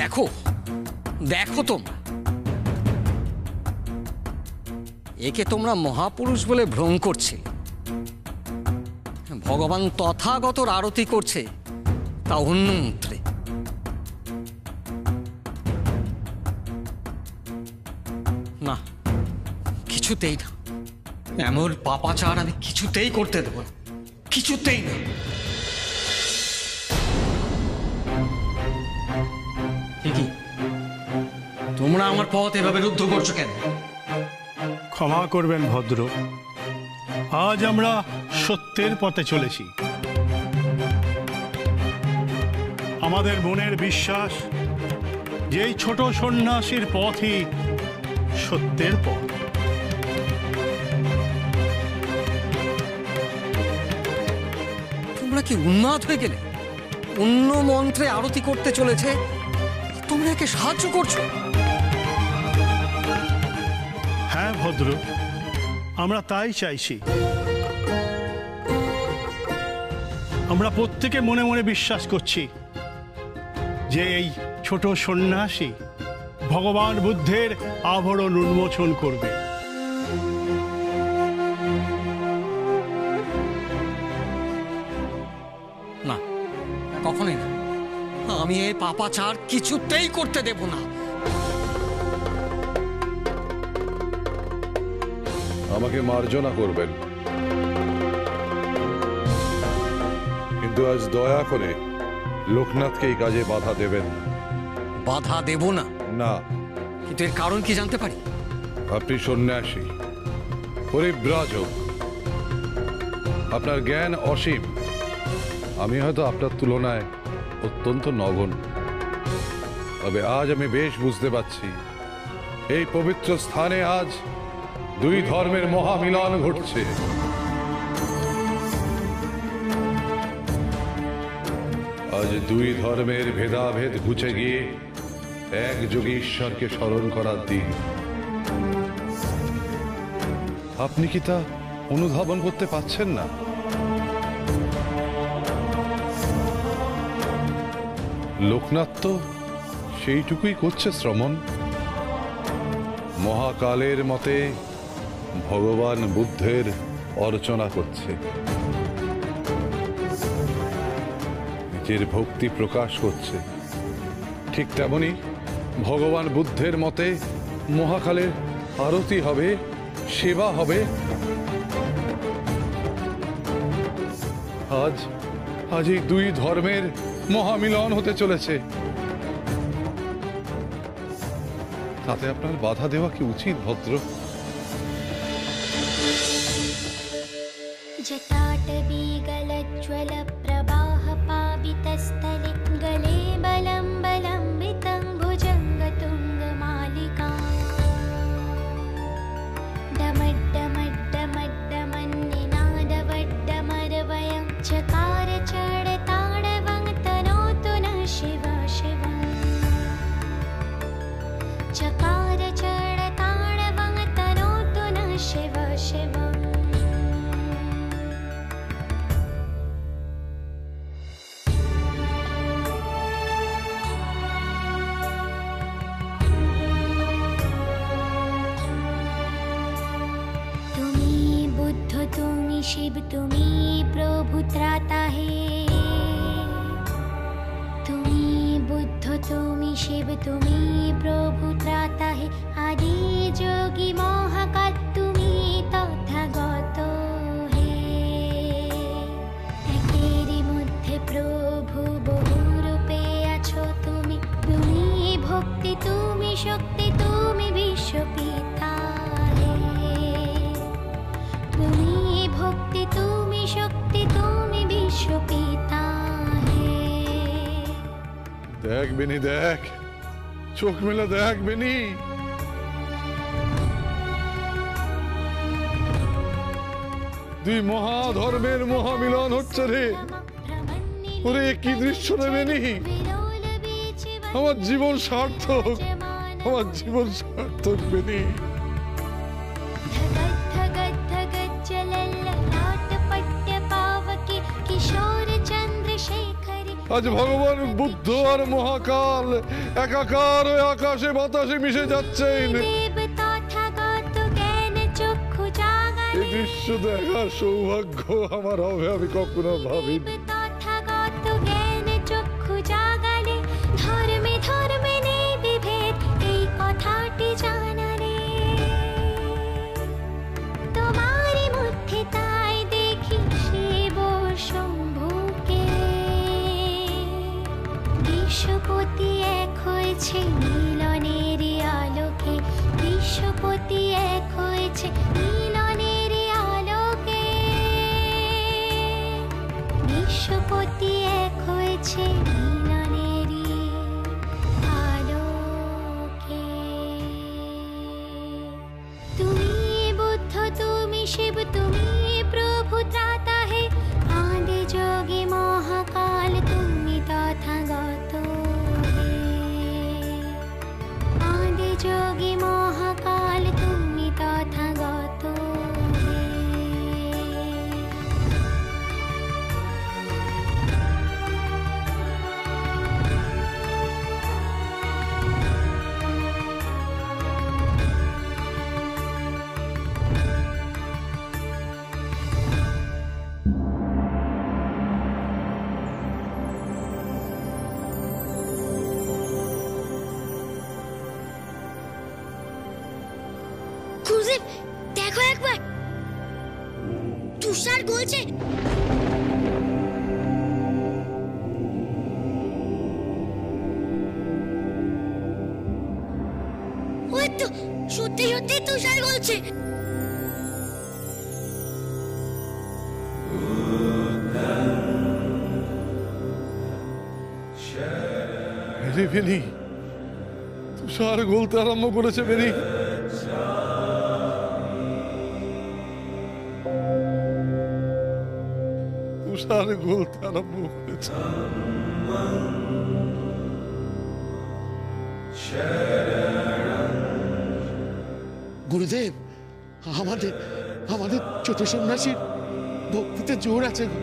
দেখো দেখো তোমরা, একে তোমরা মহাপুরুষ বলে ভ্রম করছে, ভগবান তথাগতর আরতি করছে, তা অন্য মন্ত্রে। না, কিছুতেই না, এমন পাপাচার আমি কিছুতেই করতে দেব না, কিছুতেই না। কি তোমরা আমার পথ এভাবে রুদ্ধ করছো কেন? ক্ষমা করবেন ভদ্র, আজ আমরা সত্যের পথে চলেছি। আমাদের মনের বিশ্বাস যে এই ছোট সন্ন্যাসীর পথই সত্যের পথ। তোমরা কি উন্মাদ হয়ে গেলে? অন্য মন্ত্রে আরতি করতে চলেছে, তোমরা একে সাহায্য করছো? হ্যাঁ ভদ্র, আমরা তাই চাইছি। আমরা প্রত্যেকে মনে মনে বিশ্বাস করছি যে এই ছোট সন্ন্যাসী ভগবান বুদ্ধের আভরণ উন্মোচন করবে। না, কখনোই না, আমি এই পাপাচার কিছুতেই করতে দেব না। আমাকে মার্জনা করবেন, কিন্তু আজ দয়া করে লোকনাথকে এই কাজে বাধা দেবেন। বাধা দেব না? না। কিন্তু এর কারণ কি জানতে পারি? আপনি সন্ন্যাসী, পরিব্রাজক, আপনার জ্ঞান অসীম। আমি হয়তো আপনার তুলনায় অত্যন্ত নগণ্য, তবে আজ আমি বেশ বুঝতে পারছি এই পবিত্র স্থানে আজ দুই ধর্মের মহামিলন ঘটছে। আজ দুই ধর্মের ভেদাভেদ ঘুচে গিয়ে এক যোগী ঈশ্বরকে স্মরণ করার দিন। আপনি কি তা অনুধাবন করতে পারছেন না? লোকনাথ তো সেইটুকুই করছে শ্রমণ। মহাকালের মতে ভগবান বুদ্ধের অর্চনা করছে, নিজের ভক্তি প্রকাশ করছে। ঠিক তেমনি ভগবান বুদ্ধের মতে মহাকালের আরতি হবে, সেবা হবে। আজ এই দুই ধর্মের মহামিলন হতে চলেছে, তাতে আপনার বাধা দেওয়া কি উচিত ভদ্র? जटाटवी गलज्ज्वल प्रवाह पावितस्थले गले बलं बलम्बितं भुजङ्गतुङ्गमालिका डमड्डमड्डमड्डमन्निनादवड्डमरवयं चकार चडताडवं तनोतु न शिव शिव चकार चडताडवं तनोतु न शिव शिव। তুমি শিব, তুমি প্রভু ত্রাতা হে। তুমি বুদ্ধ, তুমি শিব, তুমি প্রভু ত্রাতা হে। আদি যোগী মহাকাল, তুমি তথাগত হে। একেরই মধ্যে প্রভু বহু রূপে আছো তুমি। তুমি ভক্তি, তুমি শক্তি, তুমি বিশ্বপিতা হে। তুমি ভক্তি, তুমি শক্তি, তুমি বিশ্বপিতা হে। দেখ বেনি, দেখ, চোখ মেলে দেখ বেনি, দুই মহাধর্মের মহামিলন হচ্ছে রে। ওরে কি দৃশ্য রে বেনি! আমার জীবন সার্থক, আমার জীবন সার্থক বেনি। আজ ভগবান বুদ্ধ আর মহাকাল একাকার হয়ে আকাশে বাতাসে মিশে যাচ্ছেন। দেব তথাগত জ্ঞান চক্ষু এই জাগালে দৃশ্য দেখার সৌভাগ্য আমার হবে আমি কখনো ভাবিনি। তথাগত জ্ঞান চক্ষু জাগালে ধর্মে ধর্মে নেই বিভেদ, এই কথাটি জানালে তোমারই মধ্যে তাই দেখি শিব শম্ভুকে। বিশ্বপতি এক হয়েছে মিলনের আলোকে, বিশ্বপতি এক হয়েছে মিলনের আলোকে, বিশ্বপতি এক হয়েছে মিলনের আলোকে। তুমি বুদ্ধ তুমি শিব তুমি প্রভু ত্রাতা হে, আদি যোগী মহাকাল তুমি তথাগত হে, আদি যোগী মহাকাল তুমি তথাগত হে। গুরুদেব দেখো একবার, তুষার গলছে। ওই তো সত্যি সত্যি তুষার গলছে। বেনি তুষার গলতে আরম্ভ করেছে। বেনি তুষার গলতে আরম্ভ করেছে। গুরুদেব, আমাদের আমাদের ছোট সন্ন্যাসীর ভক্তিতে জোর আছে গো।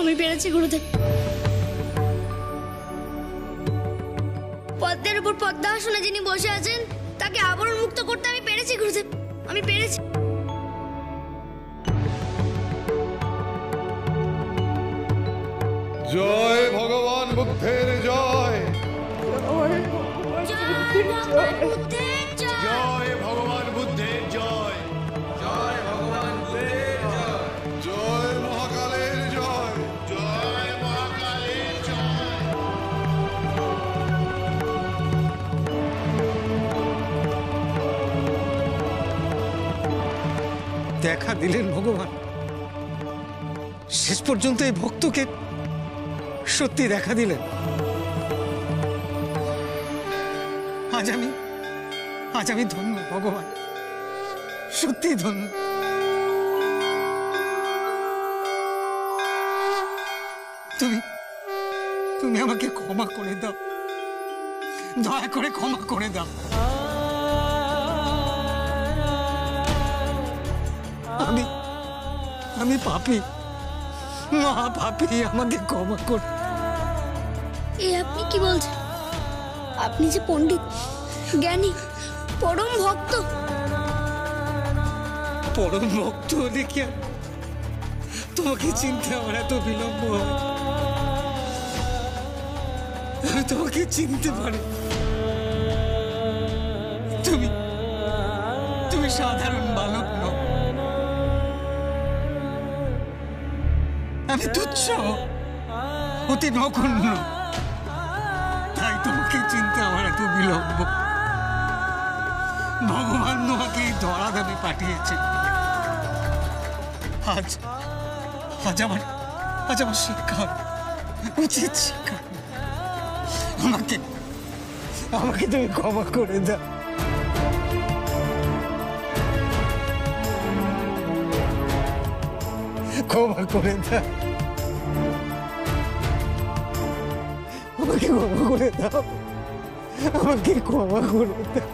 আমি পেরেছি গুরুদেব। পদ্মের উপর পদ্মা আসনে যিনি বসে আছেন তাকে আবরণ মুক্ত করতে আমি পেরেছি গুরুদেব, আমি পেরেছি। জয় ভগবান বুদ্ধের জয়। জয় ভগবান বুদ্ধের জয়। জয় ভগবান বুদ্ধের জয়। জয় ভগবান বুদ্ধের জয়। জয় মহাকালের জয়। জয় মহাকালের জয়। দেখা দিলেন ভগবান, শেষ পর্যন্ত এই ভক্তকে সত্যি দেখা দিলেন। আজ আমি ধন্য ভগবান, সত্যি ধন্য। তুমি আমাকে ক্ষমা করে দাও, দয়া করে ক্ষমা করে দাও। আমি পাপী, মা পাপি, আমাকে ক্ষমা কর। এ আপনি কি বলছেন? আপনি যে পণ্ডিত, জ্ঞানী, পরম ভক্ত। পরম ভক্ত হলে কি আর তোমাকে চিনতে আমার এত বিলম্ব হয়? আমি তোমাকে চিনতে পারি। তুমি তুমি সাধারণ বালক নও। আমি তুচ্ছ, অতি নগণ্য, তাই তোমাকে চিনতে আমার এত বিলম্ব। ভগবান তোমাকে এই ধরাধামে পাঠিয়েছে। আজ আজ আমার শিক্ষা, উচিত শিক্ষা। আমাকে তুমি ক্ষমা করে দাও। ক্ষমা করে দাও, আমাকে ক্ষমা করে দাও, আমাকে ক্ষমা করে দাও।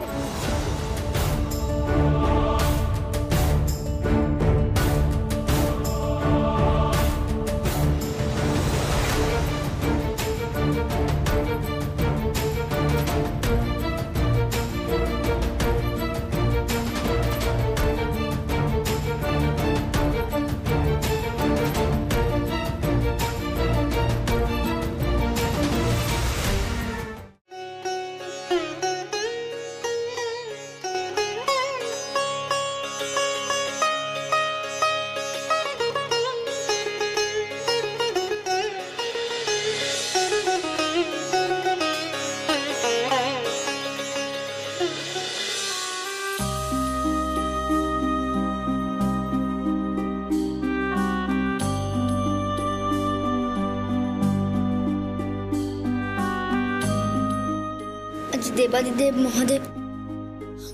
আজ দেবাদিদেব মহাদেব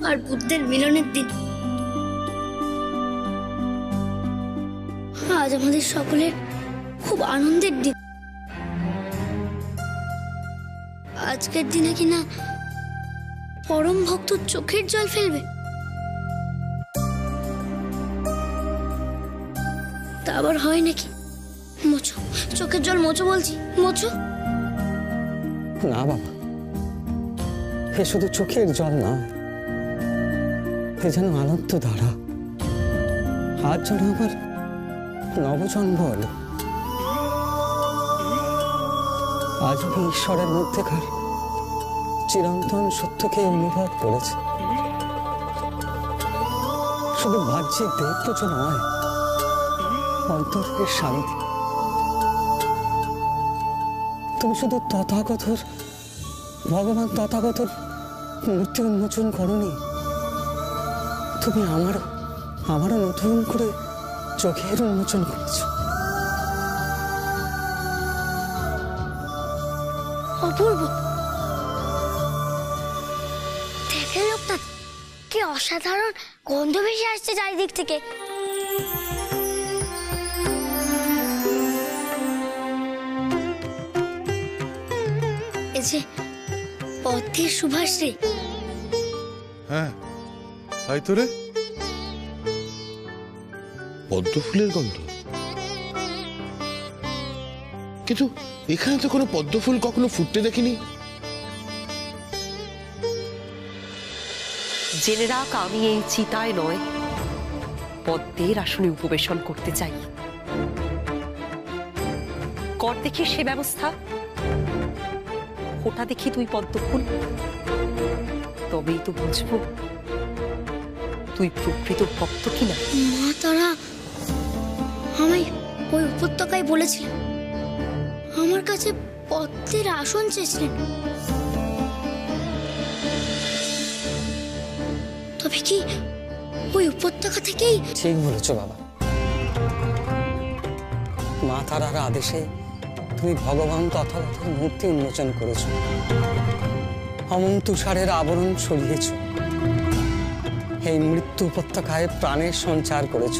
আর বুদ্ধের মিলনের দিন। আজ আমাদের সকলের খুব আনন্দের দিন। আজকের দিনে কিনা পরম ভক্ত চোখের জল ফেলবে, তা আবার হয় নাকি? মোচো, চোখের জল মোচো বলছি, মোচো। না বাবা, এ শুধু চোখের জল না, এ যেন আনন্দ ধারা। আজ যেন আমার নবজন্ম হলো। আজ আমি ঈশ্বরের মধ্যেকার চিরন্তন সত্যকে অনুভব করেছি। শুধু বাহ্যিক দেবত্ব নয়, অন্তরের শান্তি। তুমি শুধু তথাগতর ভগবান তথাগতর মূর্তি উন্মোচন করনি, তুমি আমারও নতুন করে চোখের উন্মোচন করেছ। অপূর্ব, দেখে লোকটা কি অসাধারণ গন্ধ ভেসে আসছে চারিদিক থেকে। এই যে পথের সুভাষ রে। হ্যাঁ, তাই তো রে, পদ্ম ফুলের গন্ধ। কিন্তু এখানে তো কোনো পদ্ম ফুল কখনো ফুটতে দেখিনি। জেনে রাখ, আমি এই চিতায় নয়, পদ্মের আসনে উপবেশন করতে চাই। কর দেখি সে ব্যবস্থা। ওটা দেখি তুই পদ্ম ফুল, তবেই তো বুঝবো তুই প্রকৃত ভক্ত কিনা। মা তারা আমায় ওই উপত্যকায় বলেছিলেন, আমার কাছে পদ্মের আসন চেয়েছিলেন। তবে কি ওই উপত্যকা থেকেই? ঠিক বলেছ বাবা, মা তারার আদেশে তুমি ভগবান তথাগতের মূর্তি উন্মোচন করেছ, অমন তুষারের আবরণ সরিয়েছ, এই মৃত্যু উপত্যকায় প্রাণের সঞ্চার করেছ।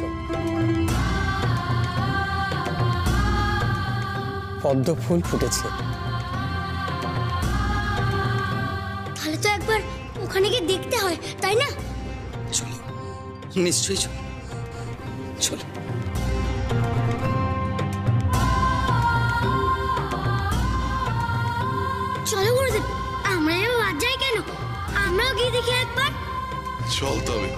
পদ্ম ফুল ফুটেছে। তাহলে তো একবার ওখানে গিয়ে দেখতে হয়, তাই না? চলো, নিশ্চয়ই চলো, চলো। আমরা এবার বাদ যাই কেন? আমরাও গিয়ে দেখি একবার। চল তবে।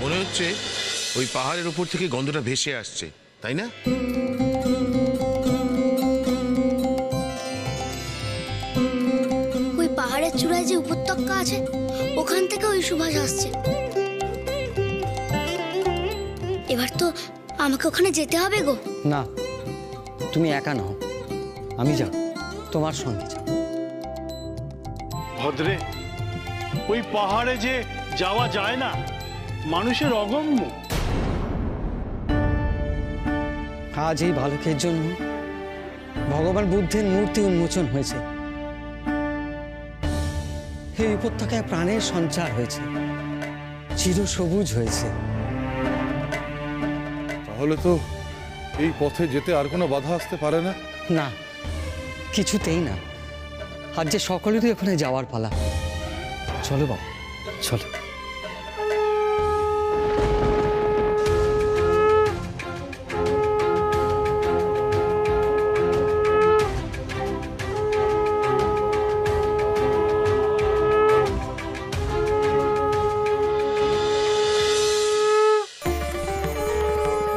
মনে হচ্ছে ওই পাহাড়ের উপর থেকে গন্ধটা ভেসে আসছে, তাই না? ওই পাহাড়ের চূড়ায় যে উপত্যকা আছে ওখান থেকে ওই সুবাস আসছে। এবার তো আমাকে ওখানে যেতে হবে গো। না, তুমি একা নও, আমি যাব তোমার সঙ্গে যাব। ভদ্রে, ওই পাহাড়ে যে যাওয়া যায় না, মানুষের অগম্য। আজ এই বালকের জন্য ভগবান বুদ্ধের মূর্তি উন্মোচন হয়েছে। এই উপত্যকায় প্রাণের সঞ্চার হয়েছে, চির সবুজ হয়েছে। তাহলে তো এই পথে যেতে আর কোনো বাধা আসতে পারে না? না, কিছুতেই না। আজ যে সকলেরই ওখানে যাওয়ার পালা। চলো বাবা, চলো।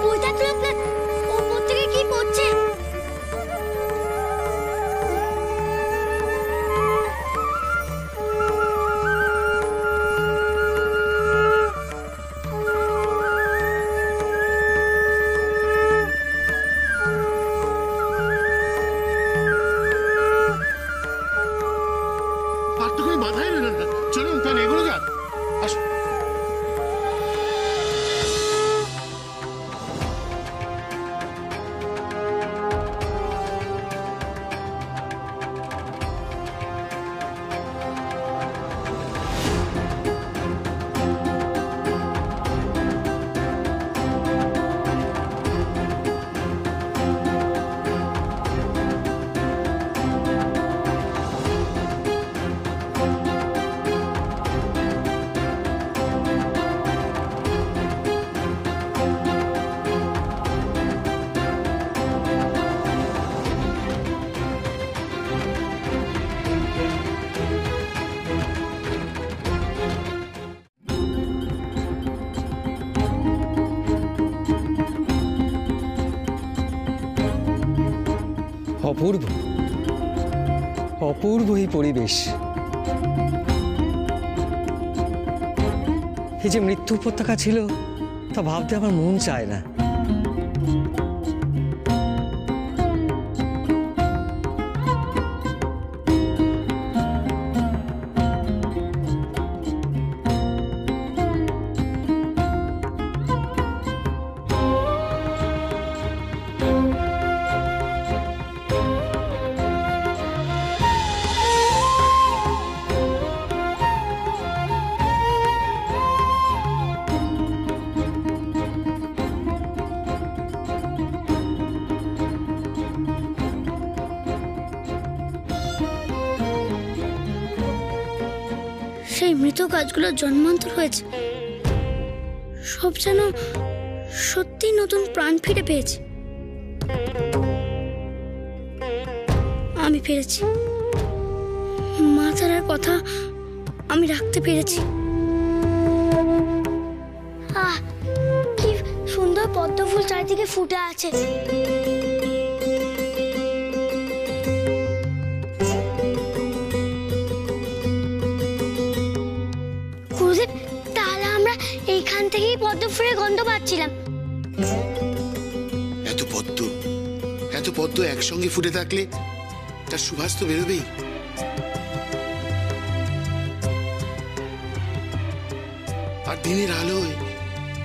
ওই দেখ লোকনাথ, ওপর থেকে কি পড়ছে। আর তো কোনো বাধাই রইল না। চলুন তাহলে এগুলো যাক। আসো। অপূর্ব, অপূর্ব এই পরিবেশ। এই যে মৃত্যু উপত্যকা ছিল তা ভাবতে আমার মন চায় না। সেই মৃত গাছগুলোর জন্মান্তর হয়েছে, সব যেন সত্যি নতুন প্রাণ ফিরে পেয়েছে। আমি পেরেছি, মা তারার কথা আমি রাখতে পেরেছি। আহ, কি সুন্দর পদ্ম ফুল চারিদিকে ফুটে আছে। গুরুদেব, তাহলে আমরা এইখান থেকেই পদ্ম ফুলের গন্ধ পাচ্ছিলাম। এত পদ্ম একসঙ্গে ফুটে থাকলে তার সুবাস তো বেরোবেই। আর দিনের আলোয়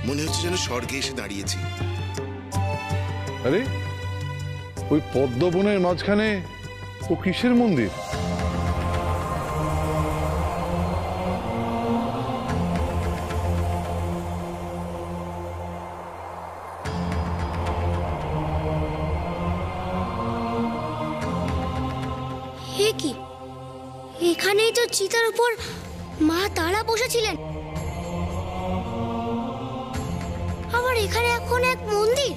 মনে হচ্ছে যেন স্বর্গে এসে দাঁড়িয়েছি। আরে ওই পদ্মবনের মাঝখানে ও কিসের মন্দির? হে কি, এখানেই তো চিতার উপর মা তারা বসেছিলেন, আবার এখানে এখন এক মন্দির।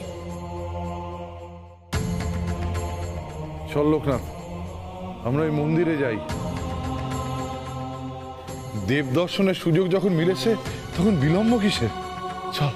চল লোকনাথ, আমরা এই মন্দিরে যাই। দেব দর্শনের সুযোগ যখন মিলেছে তখন বিলম্ব কিসের? চল।